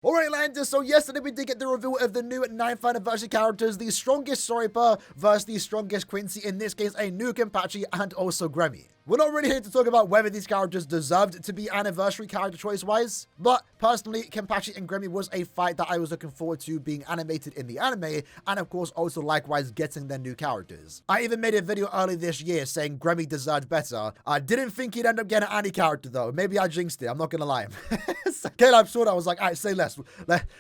Alright, Landers, so yesterday we did get the reveal of the new 9th anniversary characters, the strongest Soripa versus the strongest Quincy, in this case a new Kenpachi and also Gremmy. We're not really here to talk about whether these characters deserved to be anniversary character choice-wise, but personally, Kenpachi and Gremmy was a fight that I was looking forward to being animated in the anime, and of course also likewise getting their new characters. I even made a video early this year saying Gremmy deserved better. I didn't think he'd end up getting any character though. Maybe I jinxed it, I'm not gonna lie. Caleb saw that, I was like, alright, say less.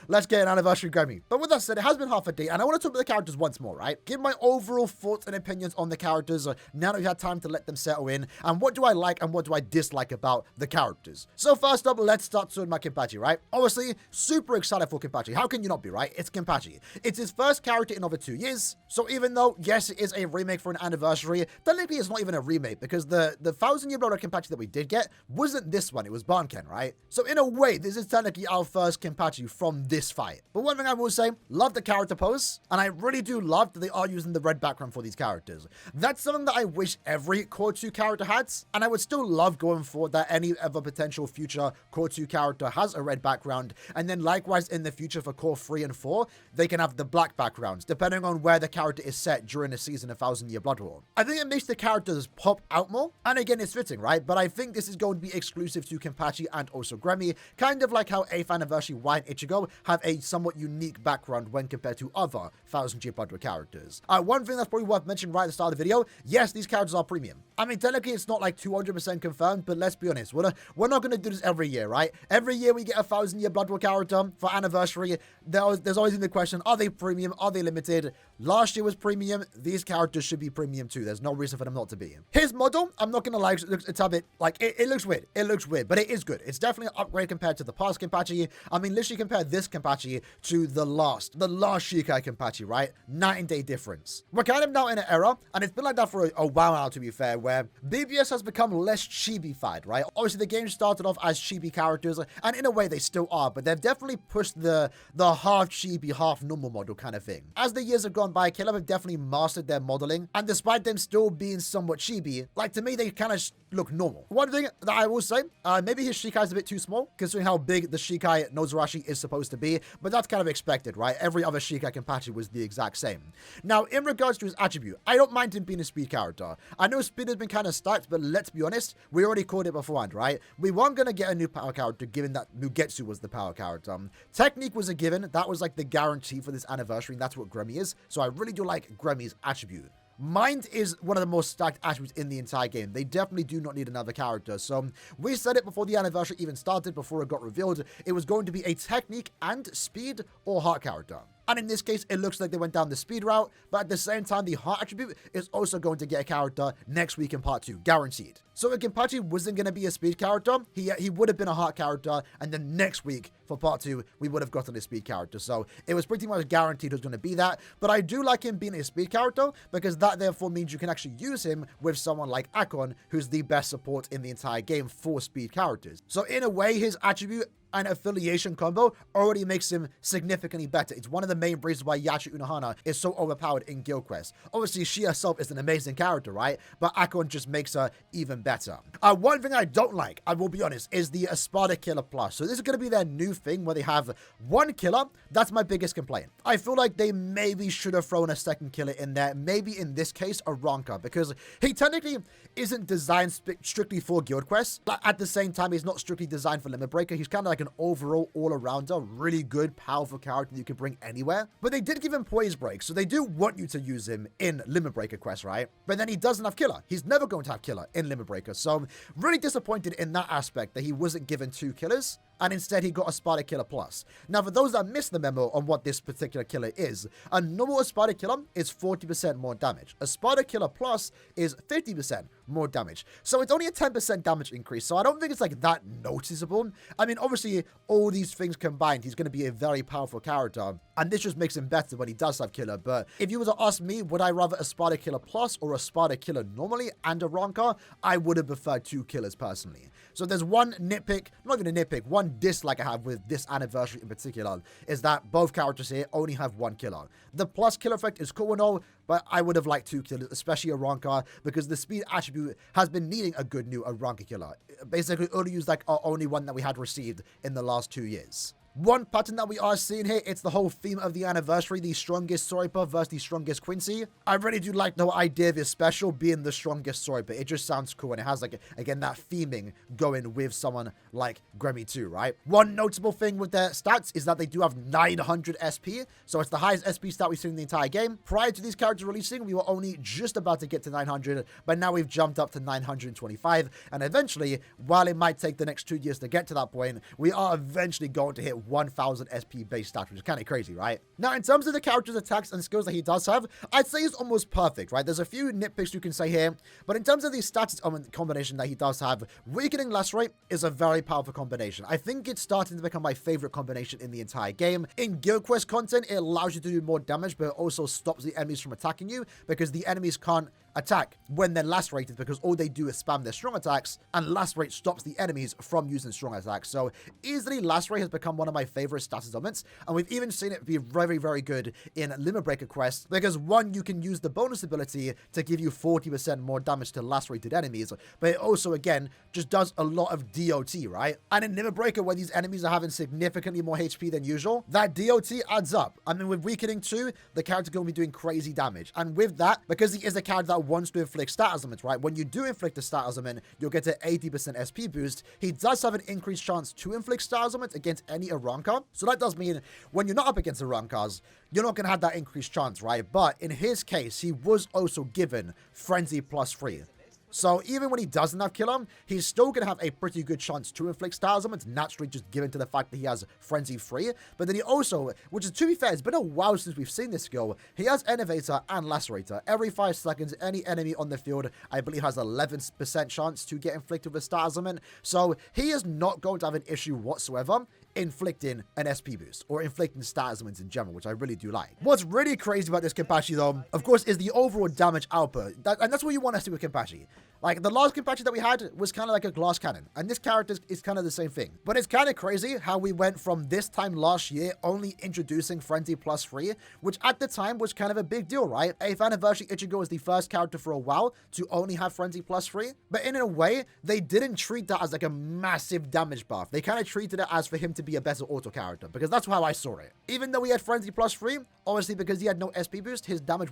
Let's get an anniversary Gremmy. But with that said, it has been half a day, and I want to talk about the characters once more, right? Give my overall thoughts and opinions on the characters now that we've had time to let them settle in, and what do I like and what do I dislike about the characters. So first up, let's start with my Kenpachi, right? Obviously, super excited for Kenpachi. How can you not be, right? It's Kenpachi. It's his first character in over 2 years, so even though, yes, it is a remake for an anniversary, technically it's not even a remake, because the 1,000 Year Blood Kenpachi that we did get wasn't this one, it was Banken, right? So in a way, this is technically our first Kenpachi from this fight. But one thing I will say, love the character pose, and I really do love that they are using the red background for these characters. That's something that I wish every Core 2 character had, and I would still love going forward that any other potential future Core 2 character has a red background, and then likewise in the future for Core 3 and 4, they can have the black backgrounds, depending on where the character is set during the season of 1,000 Year Blood War. I think it makes the characters pop out more, and again, it's fitting, right? But I think this is going to be exclusive to Kenpachi and also Gremmy, kind of like how 8th Anniversary Y and Ichigo have a somewhat unique background when compared to other 1,000 Year Blood War characters. One thing that's probably worth mentioning right at the start of the video, yes, these characters are premium. I mean, technically it's not like 200% confirmed, but let's be honest, we're not going to do this every year, right? Every year we get a 1,000 Year Blood War character for anniversary. There's always the question, are they premium? Are they limited? Last year was premium. These characters should be premium too. There's no reason for them not to be. His model, I'm not going to lie, it's a bit, like, it looks weird. It looks weird, but it is good. It's definitely an upgrade compared to the past Kenpachi. I mean, literally compare this Kenpachi to the last Shikai Kenpachi, right? Night and day difference. We're kind of now in an era, and it's been like that for a while now, to be fair, where BBS has become less chibi-fied, right? Obviously, the game started off as chibi characters, and in a way, they still are, but they've definitely pushed the half chibi, half normal model kind of thing. As the years have gone by, Caleb have definitely mastered their modeling, and despite them still being somewhat chibi, like, to me, they kind of look normal. One thing that I will say, maybe his Shikai is a bit too small, considering how big the Shikai Nozarashi is supposed to be, but that's kind of expected, right? Every other Shikai Kenpachi was the exact same. Now, in regards to his attribute, I don't mind him being a speed character. I know speed has been kind of stacked, but let's be honest, we already called it beforehand, right? We weren't going to get a new power character, given that Mugetsu was the power character. Technique was a given. That was like the guarantee for this anniversary, and that's what Gremmy is. So I really do like Gremmy's attribute. Mind is one of the most stacked attributes in the entire game. They definitely do not need another character. So we said it before the anniversary even started, before it got revealed. It was going to be a technique and speed or heart character. And in this case, it looks like they went down the speed route, but at the same time, the heart attribute is also going to get a character next week in part 2, guaranteed. So if Kenpachi wasn't going to be a speed character, he would have been a heart character, and then next week for part 2, we would have gotten a speed character. So it was pretty much guaranteed it was going to be that, but I do like him being a speed character, because that therefore means you can actually use him with someone like Akon, who's the best support in the entire game for speed characters. So in a way, his attribute and affiliation combo already makes him significantly better. It's one of the main reasons why Yachi Unohana is so overpowered in Guild Quest. Obviously, she herself is an amazing character, right? But Akon just makes her even better. One thing I don't like, I will be honest, is the Espada Killer Plus. So this is going to be their new thing where they have one killer. That's my biggest complaint. I feel like they maybe should have thrown a second killer in there. Maybe in this case, a Ronka, because he technically isn't designed strictly for Guild Quest. But at the same time, he's not strictly designed for Limit Breaker. He's kind of like an overall all-arounder, really good, powerful character that you can bring anywhere. But they did give him Poise Break, so they do want you to use him in Limit Breaker quest, right? But then he doesn't have Killer. He's never going to have Killer in Limit Breaker, so I'm really disappointed in that aspect that he wasn't given 2 killers, and instead he got a Espada Killer Plus. Now, for those that missed the memo on what this particular killer is, a normal Espada Killer is 40% more damage. A Espada Killer Plus is 50% more damage. So it's only a 10% damage increase, so I don't think it's like that noticeable. I mean, obviously, all these things combined, he's going to be a very powerful character, and this just makes him better when he does have Killer. But if you were to ask me, would I rather a Espada Killer Plus or a Espada Killer normally and a Ronka, I would have preferred 2 killers personally. So there's one nitpick, not even a nitpick, one dislike I have with this anniversary in particular, is that both characters here only have 1 killer. The plus kill effect is cool and all, but I would have liked 2 killers, especially a Ronka, because the speed attribute has been needing a good new Ronka killer. Basically, only used like our only one that we had received in the last 2 years. One pattern that we are seeing here, it's the whole theme of the anniversary, the strongest Sniper versus the strongest Quincy. I really do like the whole idea of this special being the strongest Sniper. It just sounds cool, and it has, like, again, that theming going with someone like Gremmy too, right? One notable thing with their stats is that they do have 900 SP, so it's the highest SP stat we've seen in the entire game. Prior to these characters releasing, we were only just about to get to 900, but now we've jumped up to 925, and eventually, while it might take the next 2 years to get to that point, we are eventually going to hit 1000 SP base stats, which is kind of crazy, right? Now, in terms of the character's attacks and skills that he does have, I'd say it's almost perfect, right? There's a few nitpicks you can say here, but in terms of the stats combination that he does have, weakening lacerate is a very powerful combination. I think it's starting to become my favorite combination in the entire game. In Guild Quest content, it allows you to do more damage, but it also stops the enemies from attacking you because the enemies can't attack when they're lacerated because all they do is spam their strong attacks, and lacerate stops the enemies from using strong attacks. So easily lacerate has become one of my favorite status elements, and we've even seen it be very, very good in Limit Breaker quests because one, you can use the bonus ability to give you 40% more damage to lacerated enemies, but it also, again, just does a lot of DOT, right? And in Limit Breaker, where these enemies are having significantly more HP than usual, that DOT adds up. I mean, with weakening 2, the character's going to be doing crazy damage, and with that, because he is a character that wants to inflict status elements, right? When you do inflict a status element, you'll get an 80% SP boost. He does have an increased chance to inflict status elements against any Aranka, so that does mean when you're not up against Arankas, you're not going to have that increased chance, right? But in his case, he was also given Frenzy +3. So even when he doesn't have Killer, he's still going to have a pretty good chance to inflict status elements, naturally just given to the fact that he has Frenzy free. But then he also, which is, to be fair, it's been a while since we've seen this skill, he has Innovator and Lacerator. Every 5 seconds, any enemy on the field, I believe, has 11% chance to get inflicted with status element. So he is not going to have an issue whatsoever inflicting an SP boost or inflicting status elements in general, which I really do like. What's really crazy about this Kenpachi, though, of course, is the overall damage output. And that's what you want to see with Kenpachi. Like, the last Kenpachi that we had was kind of like a glass cannon, and this character is kind of the same thing. But it's kind of crazy how we went from this time last year only introducing Frenzy +3, which at the time was kind of a big deal, right? 8th Anniversary Ichigo was the first character for a while to only have Frenzy +3, but in a way, they didn't treat that as like a massive damage buff. They kind of treated it as for him to be a better auto character, because that's how I saw it. Even though he had Frenzy +3, obviously because he had no SP boost, his damage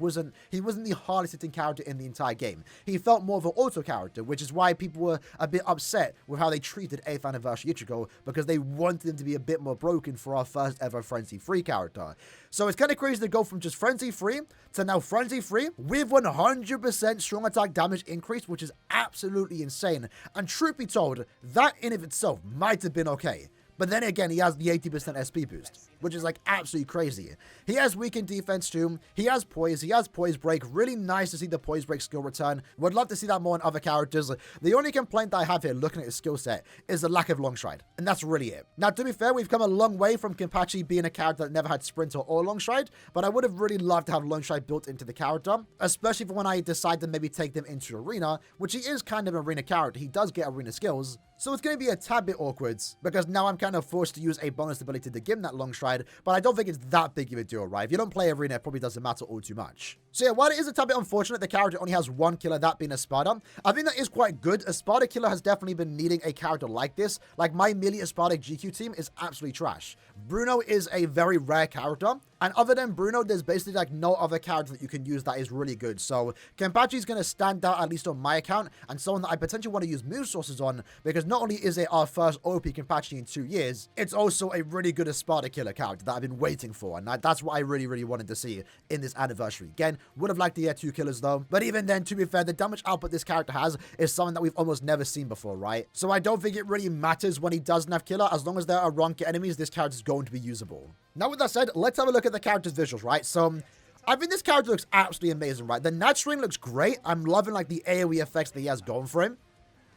he wasn't the hardest hitting character in the entire game. He felt more of an auto character, which is why people were a bit upset with how they treated 8th Anniversary Ichigo, because they wanted him to be a bit more broken for our first ever Frenzy free character. So it's kind of crazy to go from just Frenzy free to now Frenzy free with 100% strong attack damage increase, which is absolutely insane. And truth be told, that in of itself might have been okay. But then again, he has the 80% SP boost, which is like absolutely crazy. He has weakened defense too. He has poise. He has poise break. Really nice to see the poise break skill return. Would love to see that more in other characters. The only complaint that I have here looking at his skill set is the lack of long stride. And that's really it. Now, to be fair, we've come a long way from Kenpachi being a character that never had sprinter or long stride, but I would have really loved to have long stride built into the character, especially for when I decide to maybe take them into arena, which he is kind of an arena character. He does get arena skills. So it's going to be a tad bit awkward because now I'm kind of forced to use a bonus ability to give him that long stride, but I don't think it's that big of a deal, right? If you don't play arena, it probably doesn't matter all too much. So yeah, while it is a tad bit unfortunate the character only has one killer, that being Espada, I think that is quite good. Espada killer has definitely been needing a character like this. Like, my melee Espada GQ team is absolutely trash. Bruno is a very rare character, and other than Bruno, there's basically like no other character that you can use that is really good. So Kenpachi is going to stand out, at least on my account, and someone that I potentially want to use move sources on, because not only is it our first OP Kenpachi in 2 years, it's also a really good Espada killer character that I've been waiting for, and that's what I really wanted to see in this anniversary. Again, would have liked to get 2 killers though, but even then, to be fair, the damage output this character has is something that we've almost never seen before, right? So I don't think it really matters when he doesn't have killer. As long as there are Rank enemies, this character is going to be usable. Now, with that said, let's have a look at the character's visuals, right? So I think this character looks absolutely amazing, right? The Nat string looks great. I'm loving like the AoE effects that he has going for him.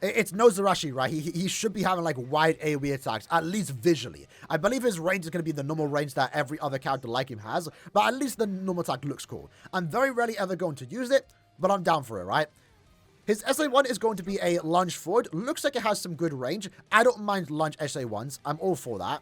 It's no Zarashi, right? He should be having like wide AoE attacks, at least visually. I believe his range is going to be the normal range that every other character like him has, but at least the normal attack looks cool. I'm very rarely ever going to use it, but I'm down for it, right? His SA1 is going to be a lunge forward. Looks like it has some good range. I don't mind lunge SA1s. I'm all for that.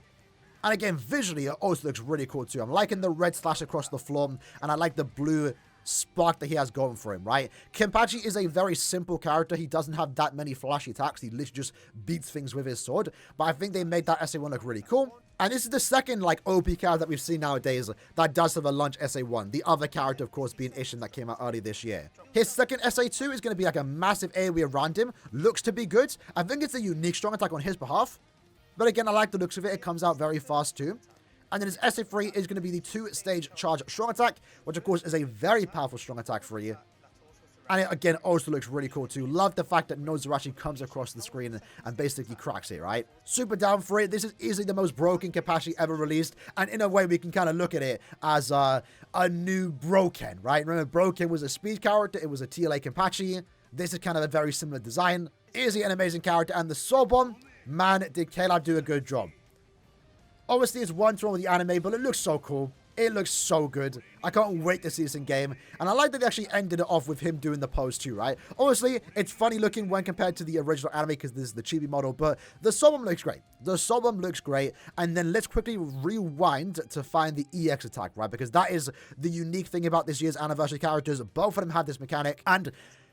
And again, visually, it also looks really cool too. I'm liking the red slash across the floor, and I like the blue spark that he has going for him, right? Kenpachi is a very simple character. He doesn't have that many flashy attacks. He literally just beats things with his sword. But I think they made that SA1 look really cool. And this is the second, like, OP character that we've seen nowadays that does have a lunge SA1. The other character, of course, being Ishin that came out early this year. His second SA2 is going to be like a massive AoE around him. Looks to be good. I think it's a unique strong attack on his behalf. But again, I like the looks of it. It comes out very fast too. And then his SA3 is going to be the 2-stage charge strong attack, which of course is a very powerful strong attack for you. And it, again, also looks really cool too. Love the fact that Nozarashi comes across the screen and basically cracks it, right? Super down for it. This is easily the most broken Kenpachi ever released. And in a way, we can kind of look at it as a new Broken, right? Remember, Broken was a speed character. It was a TLA Kenpachi. This is kind of a very similar design. Easily an amazing character. And the Soul Bomb, man, did K-Lab do a good job. Obviously, it's one-to-one with the anime, but it looks so cool. It looks so good. I can't wait to see this in game. And I like that they actually ended it off with him doing the pose too, right? Obviously, it's funny looking when compared to the original anime because this is the chibi model, but the Soul Bomb looks great. The Soul Bomb looks great. And then let's quickly rewind to find the EX attack, right? Because that is the unique thing about this year's anniversary characters. Both of them have this mechanic, and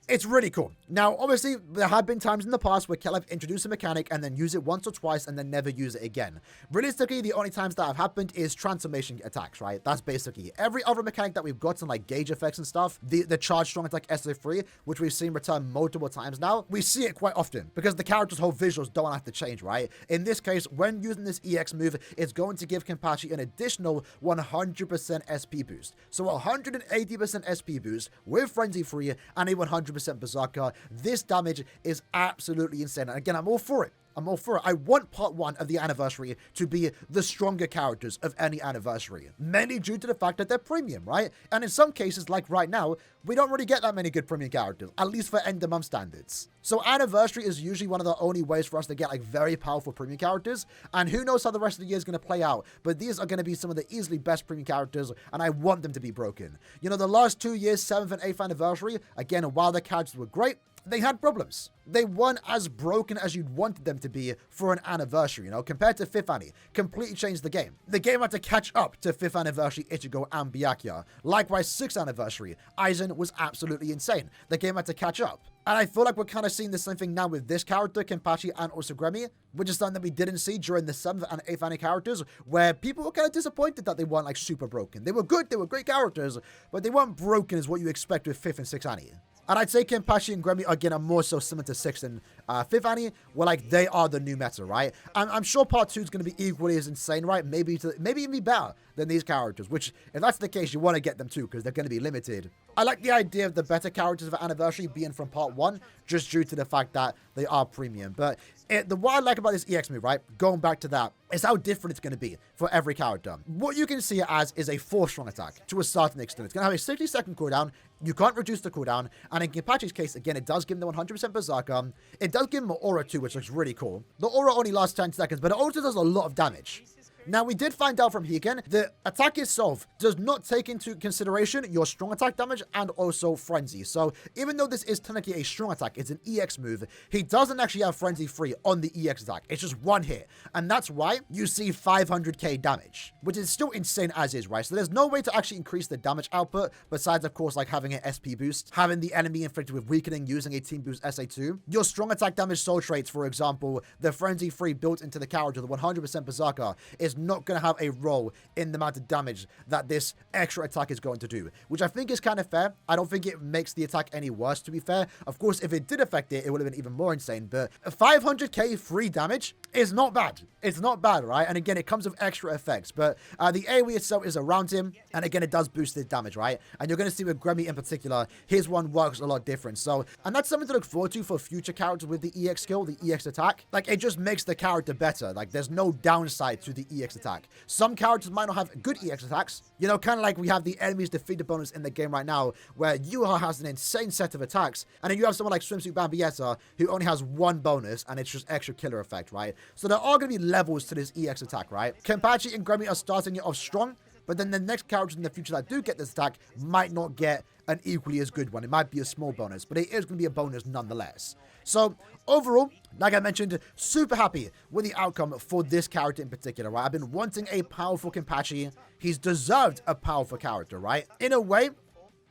it's really cool. Now, obviously, there have been times in the past where Kellev introduced a mechanic and then use it once or twice and then never use it again. Realistically, the only times that have happened is transformation attacks, right? That's basically every other mechanic that we've gotten, like gauge effects and stuff. The charge strong attack SA3, which we've seen return multiple times now, we see it quite often because the character's whole visuals don't have to change, right? In this case, when using this EX move, it's going to give Kenpachi an additional 100% SP boost. So 180% SP boost with Frenzy Free and a 100% Berserker. This damage is absolutely insane. And again, I'm all for it. I'm all for it. I want part 1 of the anniversary to be the stronger characters of any anniversary. Mainly due to the fact that they're premium, right? And in some cases, like right now, we don't really get that many good premium characters, at least for end of month standards. So anniversary is usually one of the only ways for us to get like very powerful premium characters. And who knows how the rest of the year is going to play out. But these are going to be some of the easily best premium characters, and I want them to be broken. You know, the last 2 years, 7th and 8th anniversary, again, while the characters were great, they had problems. They weren't as broken as you'd wanted them to be for an anniversary, you know, compared to 5th Annie. Completely changed the game. The game had to catch up to 5th anniversary Ichigo and Byakuya. Likewise, 6th anniversary, Aizen was absolutely insane. The game had to catch up. And I feel like we're kind of seeing the same thing now with this character, Kenpachi, and also Gremmy, which is something that we didn't see during the 7th and 8th Annie characters, where people were kind of disappointed that they weren't like super broken. They were good, they were great characters, but they weren't broken as what you expect with 5th and 6th Annie. And I'd say Kenpachi and Gremmy, again, are more so similar to 6th and 5th Annie, where, like, they are the new meta, right? I'm sure part 2 is going to be equally as insane, right? Maybe even be better than these characters, which, if that's the case, you want to get them too, because they're going to be limited. I like the idea of the better characters of Anniversary being from part 1, just due to the fact that they are premium. But what I like about this EX move, right, going back to that, is how different it's going to be for every character. What you can see it as is a 4-strong attack, to a certain extent. It's going to have a 60-second cooldown. You can't reduce the cooldown. And in Kenpachi's case, again, it does give him the 100% Berserker. It does give him an aura too, which looks really cool. The aura only lasts 10 seconds, but it also does a lot of damage. Now, we did find out from Hiken, the attack itself does not take into consideration your strong attack damage and also Frenzy. So, even though this is technically a strong attack, it's an EX move, he doesn't actually have Frenzy free on the EX attack. It's just one hit. And that's why you see 500k damage, which is still insane as is, right? So, there's no way to actually increase the damage output, besides, of course, like having an SP boost, having the enemy inflicted with weakening using a team boost SA2. Your strong attack damage soul traits, for example, the Frenzy free built into the character, the 100% Berserker, is not going to have a role in the amount of damage that this extra attack is going to do, which I think is kind of fair. I don't think it makes the attack any worse, to be fair. Of course, if it did affect it, it would have been even more insane, but 500k free damage is not bad. It's not bad, right? And again, it comes with extra effects, but the AoE itself is around him, and again, it does boost his damage, right? And you're going to see with Gremmy in particular, his one works a lot different. So, and that's something to look forward to for future characters with the EX skill, the EX attack. Like, it just makes the character better. Like, there's no downside to the EX attack. Some characters might not have good EX attacks. You know, kind of like we have the enemies defeated bonus in the game right now, where Yuha has an insane set of attacks, and then you have someone like Swimsuit Bambietta, who only has one bonus, and it's just extra killer effect, right? So there are going to be levels to this EX attack, right? Kenpachi and Gremmy are starting it off strong, but then the next characters in the future that do get this attack might not get an equally as good one. It might be a small bonus, but it is going to be a bonus nonetheless. So, overall, like I mentioned, super happy with the outcome for this character in particular, right? I've been wanting a powerful Kenpachi. He's deserved a powerful character, right? In a way,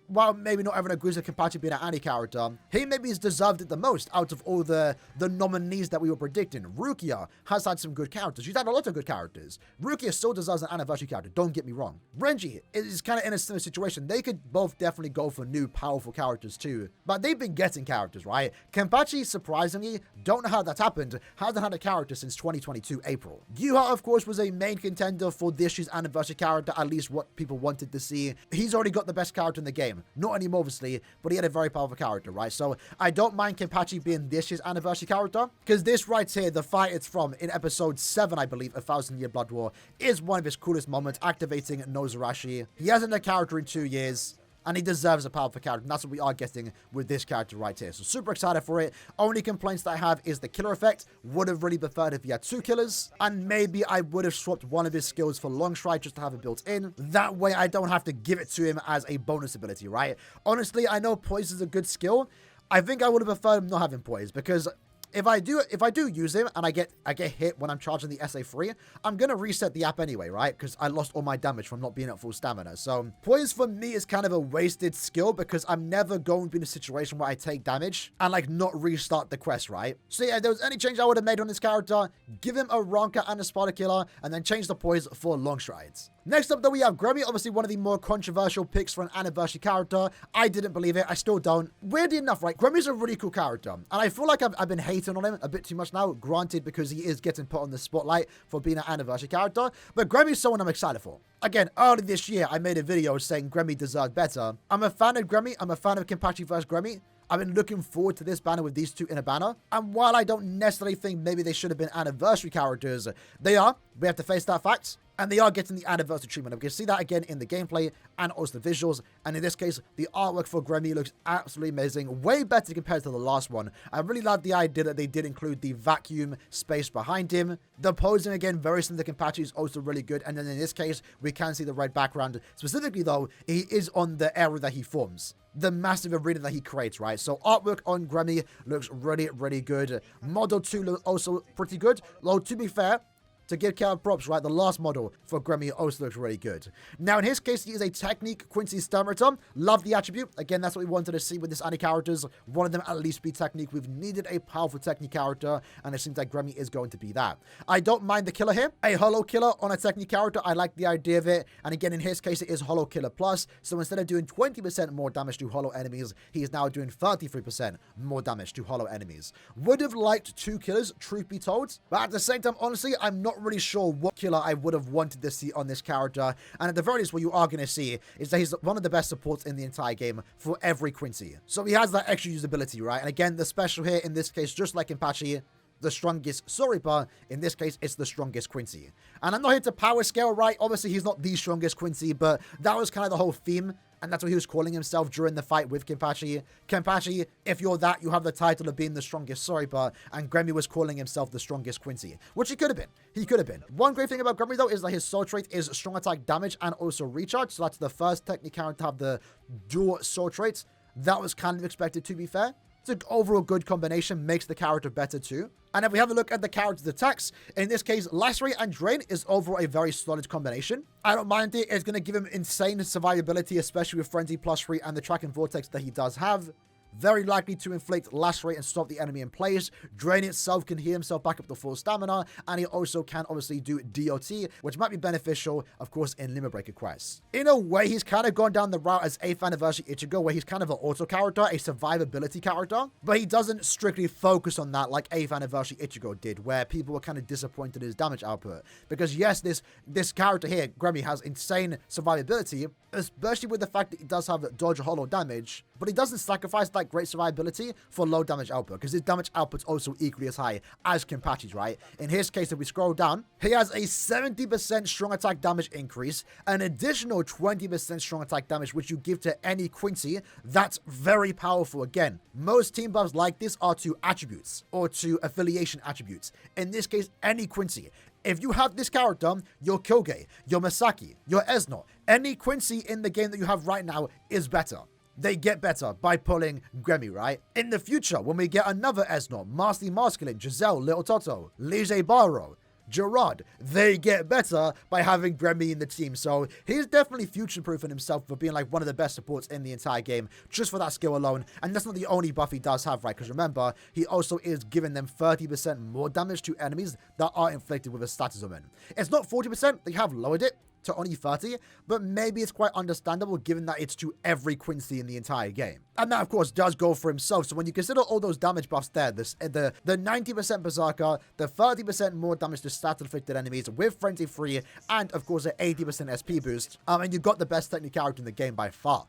while maybe not everyone agrees with Kenpachi being an anti-character, he maybe has deserved it the most out of all the nominees that we were predicting. Rukia has had some good characters. She's had a lot of good characters. Rukia still deserves an anniversary character, don't get me wrong. Renji is kind of in a similar situation. They could both definitely go for new, powerful characters too, but they've been getting characters, right? Kenpachi, surprisingly, don't know how that's happened, hasn't had a character since 2022 April. Yuha, of course, was a main contender for this year's anniversary character, at least what people wanted to see. He's already got the best character in the game. Not anymore, obviously, but he had a very powerful character, right? So I don't mind Kenpachi being this year's anniversary character, because this right here, the fight it's from in episode 7, I believe, A Thousand Year Blood War, is one of his coolest moments, activating Nozarashi. He hasn't had a character in 2 years, and he deserves a powerful character, and that's what we are getting with this character right here. So super excited for it. Only complaints that I have is the killer effect. Would have really preferred if he had 2 killers, and maybe I would have swapped one of his skills for long strike just to have it built in. That way I don't have to give it to him as a bonus ability, right? Honestly, I know poise is a good skill. I think I would have preferred him not having poise, because if I do use him and I get hit when I'm charging the SA3, I'm going to reset the app anyway, right? Because I lost all my damage from not being at full stamina. So poise for me is kind of a wasted skill, because I'm never going to be in a situation where I take damage and like not restart the quest, right? So yeah, if there was any change I would have made on this character, give him a Ronka and a Sparta Killer, and then change the poise for long strides. Next up, though, we have Gremmy, obviously one of the more controversial picks for an anniversary character. I didn't believe it. I still don't. Weirdly enough, right, Gremmy's a really cool character, and I feel like I've been hating on him a bit too much now, granted, because he is getting put on the spotlight for being an anniversary character, but Gremmy's someone I'm excited for. Again, early this year, I made a video saying Gremmy deserved better. I'm a fan of Gremmy. I'm a fan of Kenpachi vs. Gremmy. I've been looking forward to this banner with these two in a banner. And while I don't necessarily think maybe they should have been anniversary characters, they are. We have to face that fact. And they are getting the anniversary treatment. We can see that again in the gameplay and also the visuals. And in this case, the artwork for Gremmy looks absolutely amazing. Way better compared to the last one. I really love the idea that they did include the vacuum space behind him. The posing, again, very similar to Kenpachi, is also really good. And then in this case, we can see the red background. Specifically, though, he is on the area that he forms. The massive arena that he creates, right? So artwork on Gremmy looks really, really good. Model 2 looks also pretty good. Though, to be fair, to give Cal props, right, the last model for Gremmy also looks really good. Now, in his case, he is a Technique Quincy Sturmritter. Love the attribute. Again, that's what we wanted to see with this anti-characters. One of them at least be Technique. We've needed a powerful Technique character, and it seems like Gremmy is going to be that. I don't mind the killer here. A Hollow Killer on a Technique character. I like the idea of it. And again, in his case, it is Hollow Killer Plus. So instead of doing 20% more damage to Hollow enemies, he is now doing 33% more damage to Hollow enemies. Would have liked 2 killers, truth be told. But at the same time, honestly, I'm not really sure what killer I would have wanted to see on this character, and at the very least what you are going to see is that he's one of the best supports in the entire game for every Quincy. So he has that extra usability, right? And again, the special here in this case, just like in Kenpachi, the strongest Soripa, in this case, it's the strongest Quincy. And I'm not here to power scale, right? Obviously, he's not the strongest Quincy, but that was kind of the whole theme, and that's what he was calling himself during the fight with Kenpachi. Kenpachi, if you're that, you have the title of being the strongest Soripa, and Gremmy was calling himself the strongest Quincy, which he could have been. He could have been. One great thing about Gremmy, though, is that his soul trait is strong attack damage and also recharge, so that's the first Technique character to have the dual soul traits. That was kind of expected, to be fair. It's an overall good combination, makes the character better too. And if we have a look at the character's attacks, in this case, Lacerate and Drain is overall a very solid combination. I don't mind it. It's going to give him insane survivability, especially with Frenzy +3 and the Track and Vortex that he does have. Very likely to inflict Lacerate and stop the enemy in place. Drain itself can heal himself back up to full stamina, and he also can obviously do DOT, which might be beneficial, of course, in Limit Breaker quests. In a way, he's kind of gone down the route as 8th Anniversary Ichigo, where he's kind of an auto character, a survivability character, but he doesn't strictly focus on that like 8th Anniversary Ichigo did, where people were kind of disappointed in his damage output. Because yes, this character here, Gremmy, has insane survivability, especially with the fact that he does have dodge hollow damage, but he doesn't sacrifice that great survivability for low damage output, because his damage output's also equally as high as Kenpachi's, right? In his case, if we scroll down, he has a 70% strong attack damage increase, an additional 20% strong attack damage, which you give to any Quincy. That's very powerful. Again, most team buffs like this are to attributes or to affiliation attributes. In this case, any Quincy. If you have this character, your Kyoge, your Masaki, your Esno, any Quincy in the game that you have right now is better. They get better by pulling Gremmy, right? In the future, when we get another Esno, Master Masculine, Giselle, Little Toto, Lige Baro, Gerard. They get better by having Gremmy in the team. So he's definitely future-proofing himself for being like one of the best supports in the entire game, just for that skill alone. And that's not the only buff he does have, right? Because remember, he also is giving them 30% more damage to enemies that are inflicted with a status summon. It's not 40%, they have lowered it to only 30, but maybe it's quite understandable given that it's to every Quincy in the entire game. And that, of course, does go for himself. So when you consider all those damage buffs there, the 90% Berserker, the 30% more damage to stat-inflicted enemies with Frenzy Free, and, of course, an 80% SP boost, and you've got the best technical character in the game by far.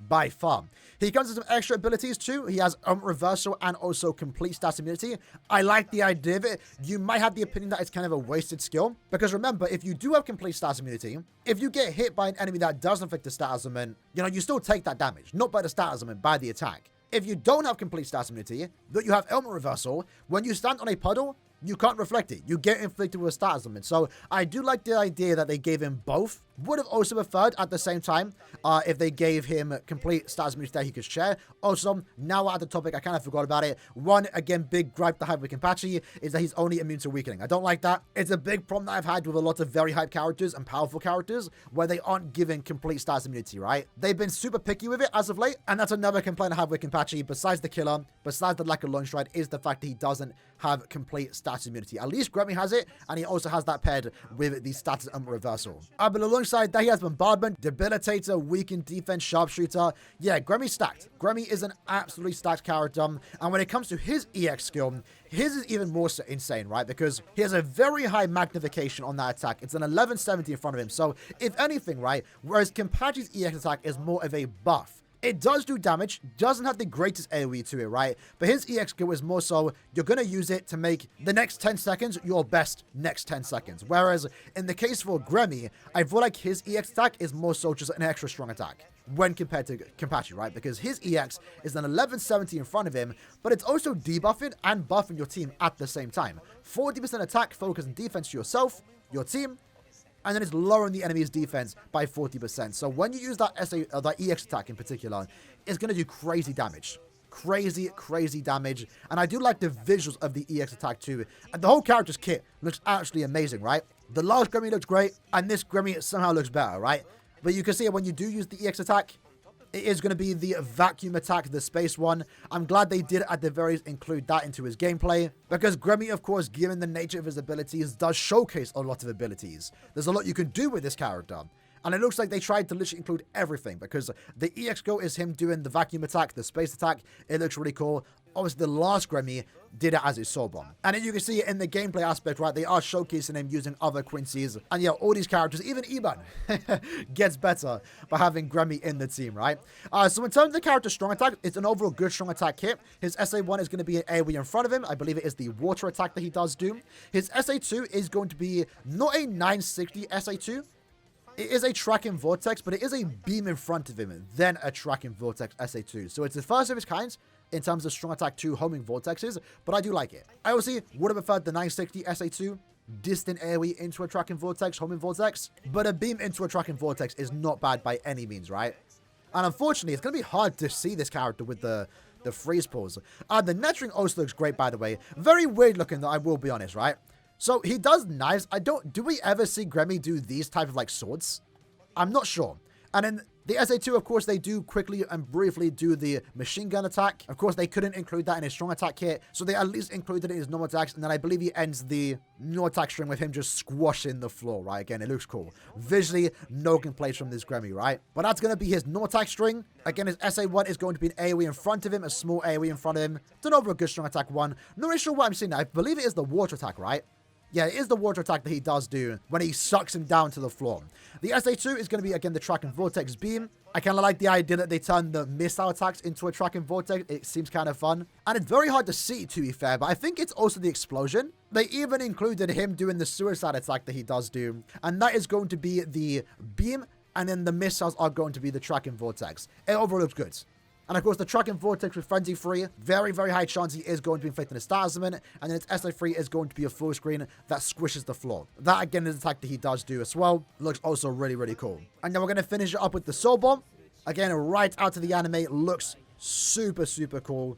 By far. He comes with some extra abilities too. He has reversal and also complete stats immunity. I like the idea of it. You might have the opinion that it's kind of a wasted skill, because remember, if you do have complete stats immunity, if you get hit by an enemy that does inflict the status summon, you still take that damage, not by the status summon, by the attack. If you don't have complete stats immunity, but you have element reversal, when you stand on a puddle, you can't reflect it. You get inflicted with a status summon. So I do like the idea that they gave him both. Would have also preferred at the same time if they gave him complete status immunity that he could share. Also, now at the topic, I kind of forgot about it. One, again, big gripe I have with Kenpachi is that he's only immune to weakening. I don't like that. It's a big problem that I've had with a lot of very hype characters and powerful characters where they aren't given complete status immunity, right? They've been super picky with it as of late, and that's another complaint I have with Kenpachi, besides the killer, besides the lack of launch stride, is the fact that he doesn't have complete status immunity. At least Gremmy has it, and he also has that paired with the status reversal. But alongside that, he has Bombardment, Debilitator, Weakened Defense, Sharpshooter. Yeah, Gremmy's stacked. Gremmy is an absolutely stacked character, and when it comes to his EX skill, his is even more insane, right? Because he has a very high magnification on that attack. It's an 1170 in front of him. So, if anything, right, whereas Kenpachi's EX attack is more of a buff. It does do damage, doesn't have the greatest AoE to it, right? But his EX skill is more so, you're going to use it to make the next 10 seconds your best next 10 seconds. Whereas, in the case for Gremmy, I feel like his EX attack is more so just an extra strong attack when compared to Kenpachi, right? Because his EX is an 1170 in front of him, but it's also debuffing and buffing your team at the same time. 40% attack, focus, and defense to yourself, your team, and then it's lowering the enemy's defense by 40%. So when you use that that EX attack in particular, it's going to do crazy damage. Crazy damage. And I do like the visuals of the EX attack too. And the whole character's kit looks actually amazing, right? The last Gremmy looks great, and this Gremmy somehow looks better, right? But you can see it when you do use the EX attack, it is going to be the vacuum attack, the space one. I'm glad they did at the very least include that into his gameplay, because Gremmy, of course, given the nature of his abilities, does showcase a lot of abilities. There's a lot you can do with this character. And it looks like they tried to literally include everything, because the EX go is him doing the vacuum attack, the space attack. It looks really cool. Obviously, the last Gremmy did it as his soul bomb. And then you can see it in the gameplay aspect, right? They are showcasing him using other Quincy's. And yeah, all these characters, even Iban, gets better by having Gremmy in the team, right? So in terms of the character strong attack, it's an overall good strong attack kit. His SA1 is going to be an AoE in front of him. I believe it is the water attack that he does do. His SA2 is going to be not a 960 SA2. It is a tracking vortex, but it is a beam in front of him, then a tracking vortex SA2. So it's the first of its kind in terms of strong attack 2 homing vortexes, but I do like it. I obviously would have preferred the 960 SA2 distant AoE into a tracking vortex, homing vortex, but a beam into a tracking vortex is not bad by any means, right? And unfortunately, it's going to be hard to see this character with the freeze pulls. The nettering also looks great, by the way. Very weird looking, though, I will be honest, right? So he does knives. Do we ever see Gremmy do these type of like swords? I'm not sure. And then the SA2, of course, they do quickly and briefly do the machine gun attack. Of course, they couldn't include that in his strong attack kit, so they at least included it in his normal attacks. And then I believe he ends the no attack string with him just squashing the floor, right? Again, it looks cool. Visually, no complaints from this Gremmy, right? But that's going to be his no attack string. Again, his SA1 is going to be an AoE in front of him, a small AoE in front of him. It's an overall good strong attack one. Not really sure what I'm seeing now. I believe it is the water attack, right? Yeah, it is the water attack that he does do when he sucks him down to the floor. The SA2 is going to be, again, the tracking vortex beam. I kind of like the idea that they turn the missile attacks into a tracking vortex. It seems kind of fun. And it's very hard to see, to be fair, but I think it's also the explosion. They even included him doing the suicide attack that he does do. And that is going to be the beam, and then the missiles are going to be the tracking vortex. It overall looks good. And of course, the tracking vortex with Frenzy Free, very high chance he is going to be inflicting a status summon, and then its SA3 is going to be a full screen that squishes the floor. That again is an attack that he does do as well. Looks also really cool. And then we're going to finish it up with the soul bomb. Again, right out of the anime, looks super cool.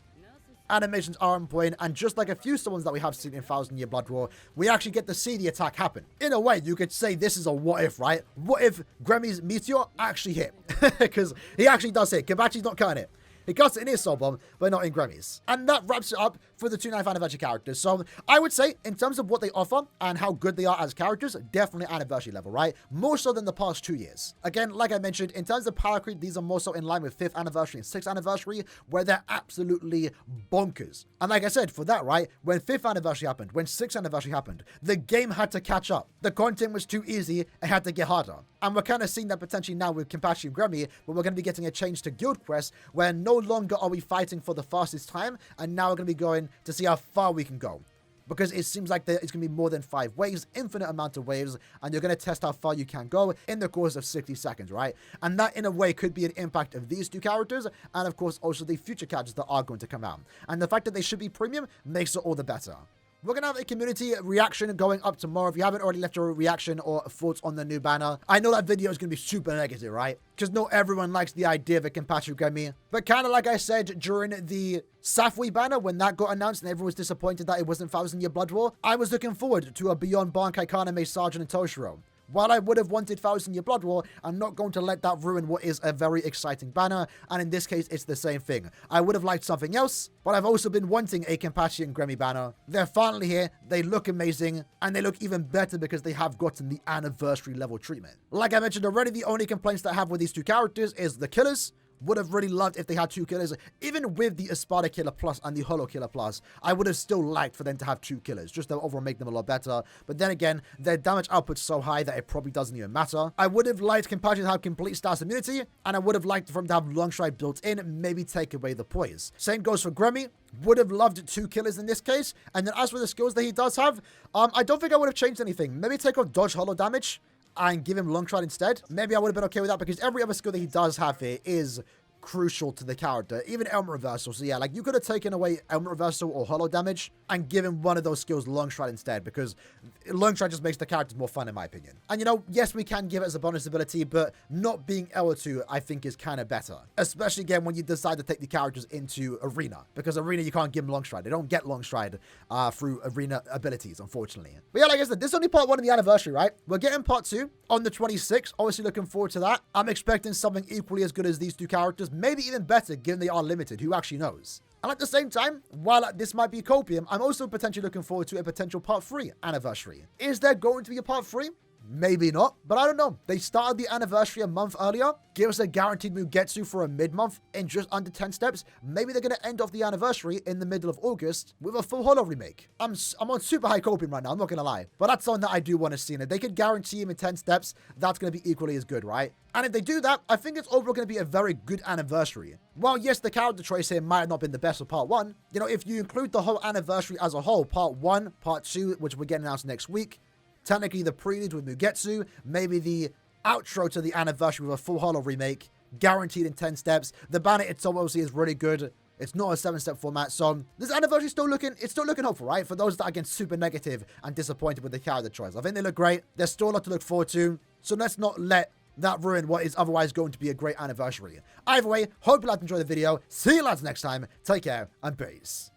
animations are on point, and just like a few summons that we have seen in 1000 Year Blood War, we actually get to see the attack happen. In a way, you could say this is a what if, right? What if Gremmy's Meteor actually hit? Because he actually does hit. Kenpachi's not cutting it. He cuts it in his Soul Bomb, but not in Gremmy's. And that wraps it up for the two 9th anniversary characters. So I would say, in terms of what they offer and how good they are as characters, definitely anniversary level, right? More so than the past 2 years. Again, like I mentioned, in terms of power creep, these are more so in line with 5th anniversary and 6th anniversary, where they're absolutely bonkers. And like I said, for that, right, when 5th anniversary happened, when 6th anniversary happened, the game had to catch up. The content was too easy, it had to get harder. And we're kind of seeing that potentially now with Kenpachi and Gremmy, where we're going to be getting a change to guild quests, where no longer are we fighting for the fastest time, and now we're going to be going to see how far we can go. Because it seems like it's going to be more than 5 waves, infinite amount of waves, and you're going to test how far you can go in the course of 60 seconds, right? And that, in a way, could be an impact of these two characters, and of course, also the future characters that are going to come out. And the fact that they should be premium makes it all the better. We're going to have a community reaction going up tomorrow. If you haven't already left your reaction or thoughts on the new banner, I know that video is going to be super negative, right? Because not everyone likes the idea of a Kenpachi Gremmy. But kind of like I said during the Safwi banner, when that got announced and everyone was disappointed that it wasn't 1000 Year Blood War, I was looking forward to a Beyond Bankai Kaname Sergeant and Toshiro. While I would have wanted 1000 Year Blood War, I'm not going to let that ruin what is a very exciting banner, and in this case, it's the same thing. I would have liked something else, but I've also been wanting a Kenpachi and Gremmy banner. They're finally here, they look amazing, and they look even better because they have gotten the anniversary level treatment. Like I mentioned already, the only complaints that I have with these two characters is the killers. Would have really loved if they had 2 killers. Even with the Espada Killer Plus and the Holo Killer Plus, I would have still liked for them to have 2 killers, just to overall make them a lot better. But then again, their damage output's so high that it probably doesn't even matter. I would have liked Kenpachi to have complete status immunity, and I would have liked for him to have Long Stride built in, maybe take away the poise. Same goes for Gremmy. Would have loved 2 killers in this case. And then as for the skills that he does have, I don't think I would have changed anything. Maybe take off dodge holo damage and give him Long Stride instead. Maybe I would have been okay with that, because every other skill that he does have here is crucial to the character, even Elm Reversal. So yeah, like you could have taken away Elm Reversal or Holo Damage and given one of those skills Long Stride instead, because Long Stride just makes the characters more fun in my opinion. And you know, yes, we can give it as a bonus ability, but not being L2 I think is kind of better, especially again when you decide to take the characters into Arena, because Arena you can't give them Long Stride. They don't get Long Stride through Arena abilities, unfortunately. But yeah, like I said, this is only part 1 of the anniversary, right? We're getting part 2 on the 26th. Obviously looking forward to that. I'm expecting something equally as good as these two characters, maybe even better given they are limited. Who actually knows? And at the same time, while this might be copium, I'm also potentially looking forward to a potential part 3 anniversary. Is there going to be a part 3? Maybe not, but I don't know. They started the anniversary a month earlier, give us a guaranteed Mugetsu for a mid-month in just under 10 steps. Maybe they're going to end off the anniversary in the middle of August with a full Holo remake. I'm on super high copium right now, I'm not going to lie. But that's something that I do want to see. And if they could guarantee him in 10 steps, that's going to be equally as good, right? And if they do that, I think it's overall going to be a very good anniversary. While yes, the character choice here might not have been the best for part 1, you know, if you include the whole anniversary as a whole, part 1, part 2, which we're getting announced next week, technically the prelude with Mugetsu, maybe the outro to the anniversary with a full Holo remake, guaranteed in 10 steps. The banner itself obviously is really good. It's not a 7-step format, so this anniversary is still looking hopeful, right? For those that are again super negative and disappointed with the character choice. I think they look great. There's still a lot to look forward to, so let's not let that ruin what is otherwise going to be a great anniversary. Either way, hope you guys enjoyed the video. See you lads next time. Take care and peace.